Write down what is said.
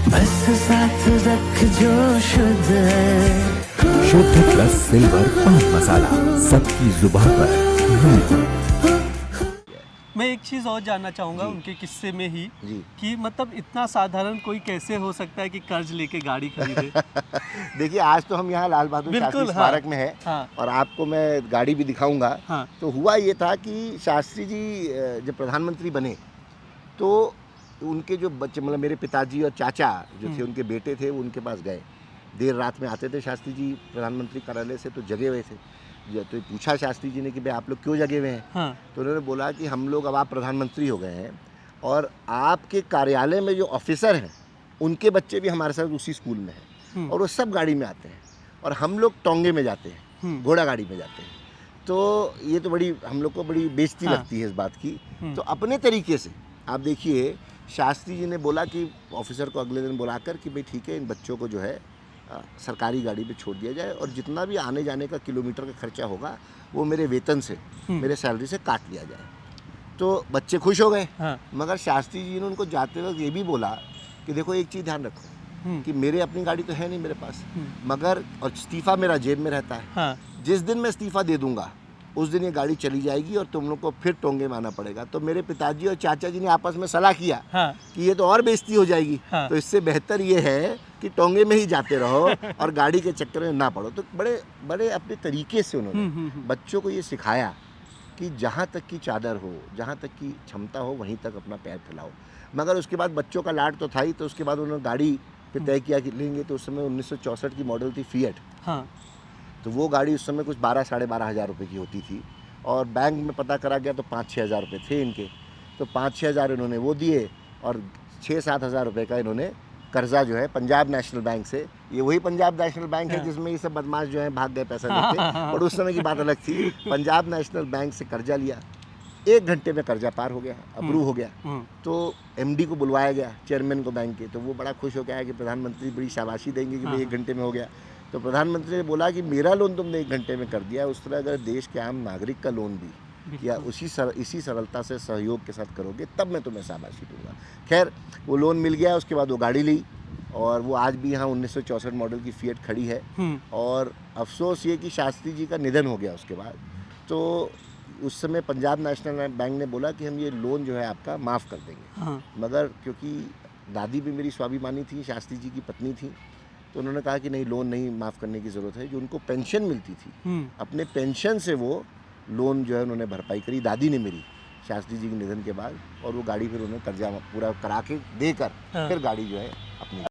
बस साथ रख जो शुद्ध है। शुद्ध प्लस सिल्वर पान मसाला, सबकी जुबान पर महफूज। मैं एक चीज़ और जानना चाहूँगा जी। उनके किस्से में ही जी। कि मतलब इतना साधारण कोई कैसे हो सकता है कि कर्ज लेके गाड़ी खरीदे। देखिए, आज तो हम यहाँ लाल बहादुर शास्त्री बिल्कुल, हाँ। स्मारक में है हाँ। और आपको मैं गाड़ी भी दिखाऊंगा। हाँ। तो हुआ ये था कि शास्त्री जी जब प्रधानमंत्री बने तो उनके जो बच्चे, मतलब मेरे पिताजी और चाचा जो थे, उनके बेटे थे, वो उनके पास गए। देर रात में आते थे शास्त्री जी प्रधानमंत्री कार्यालय से, तो जगे हुए थे। तो पूछा शास्त्री जी ने कि भाई आप लोग क्यों जगे हुए हैं? हाँ। तो उन्होंने बोला कि हम लोग, अब आप प्रधानमंत्री हो गए हैं और आपके कार्यालय में जो ऑफिसर हैं उनके बच्चे भी हमारे साथ उसी स्कूल में हैं और वो सब गाड़ी में आते हैं और हम लोग टोंगे में जाते हैं, घोड़ा गाड़ी में जाते हैं। तो ये तो बड़ी, हम लोग को बड़ी बेइज्जती लगती है इस बात की। तो अपने तरीके से आप देखिए, शास्त्री जी ने बोला कि ऑफिसर को अगले दिन बुलाकर कि भाई ठीक है, इन बच्चों को जो है सरकारी गाड़ी पे छोड़ दिया जाए और जितना भी आने जाने का किलोमीटर का खर्चा होगा वो मेरे वेतन से, मेरे सैलरी से काट लिया जाए। तो बच्चे खुश हो गए। हाँ। मगर शास्त्री जी ने उनको जाते वक्त ये भी बोला कि देखो एक चीज़ ध्यान रखो कि मेरे अपनी गाड़ी तो है नहीं मेरे पास, मगर और इस्तीफ़ा मेरा जेब में रहता है। हाँ। जिस दिन मैं इस्तीफ़ा दे दूंगा उस दिन ये गाड़ी चली जाएगी और तुम लोग को फिर टोंगे में आना पड़ेगा। तो मेरे पिताजी और चाचा जी ने आपस में सलाह किया हाँ। कि ये तो और बेइज्जती हो जाएगी। हाँ। तो इससे बेहतर ये है कि टोंगे में ही जाते रहो और गाड़ी के चक्कर में ना पड़ो। तो बड़े बड़े अपने तरीके से उन्होंने बच्चों को ये सिखाया कि जहाँ तक की चादर हो, जहाँ तक की क्षमता हो, वहीं तक अपना पैर फैलाओ। मगर उसके बाद बच्चों का लाड तो था ही, तो उसके बाद उन्होंने गाड़ी पे तय किया कि लेंगे। तो उस समय 1964 की मॉडल थी फिएट। हाँ। तो वो गाड़ी उस समय कुछ 12 साढ़े 12 हज़ार रुपये की होती थी और बैंक में पता करा गया तो 5-6 हज़ार रुपये थे इनके। तो 5-6 हज़ार इन्होंने वो दिए और 6-7 हज़ार रुपये का इन्होंने कर्जा जो है पंजाब नेशनल बैंक से, ये वही पंजाब नेशनल बैंक है जिसमें ये सब बदमाश जो है भाग गए पैसा लेके, और उस समय की बात अलग थी। पंजाब नेशनल बैंक से कर्जा लिया, 1 घंटे में कर्जा पार हो गया, अप्रूव हो गया। तो एमडी को बुलवाया गया, चेयरमैन को बैंक के, तो वो बड़ा खुश हो गया कि प्रधानमंत्री बड़ी शाबाशी देंगे कि भाई 1 घंटे में हो गया। तो प्रधानमंत्री ने बोला कि मेरा लोन तुमने 1 घंटे में कर दिया, उस तरह अगर देश के आम नागरिक का लोन भी या इसी सरलता से सहयोग के साथ करोगे तब मैं तुम्हें शाबाशी दूंगा। खैर वो लोन मिल गया, उसके बाद वो गाड़ी ली और वो आज भी यहाँ 1964 मॉडल की फिएट खड़ी है। और अफसोस ये कि शास्त्री जी का निधन हो गया उसके बाद। तो उस समय पंजाब नेशनल बैंक ने बोला कि हम ये लोन जो है आपका माफ़ कर देंगे। मगर क्योंकि दादी भी मेरी स्वाभिमानी थी, शास्त्री जी की पत्नी थी, तो उन्होंने कहा कि नहीं, लोन नहीं माफ़ करने की ज़रूरत है। जो उनको पेंशन मिलती थी, अपने पेंशन से वो लोन जो है उन्होंने भरपाई करी, दादी ने मेरी, शास्त्री जी के निधन के बाद। और वो गाड़ी फिर उन्होंने कर्जा पूरा करा के देकर फिर गाड़ी जो है अपनी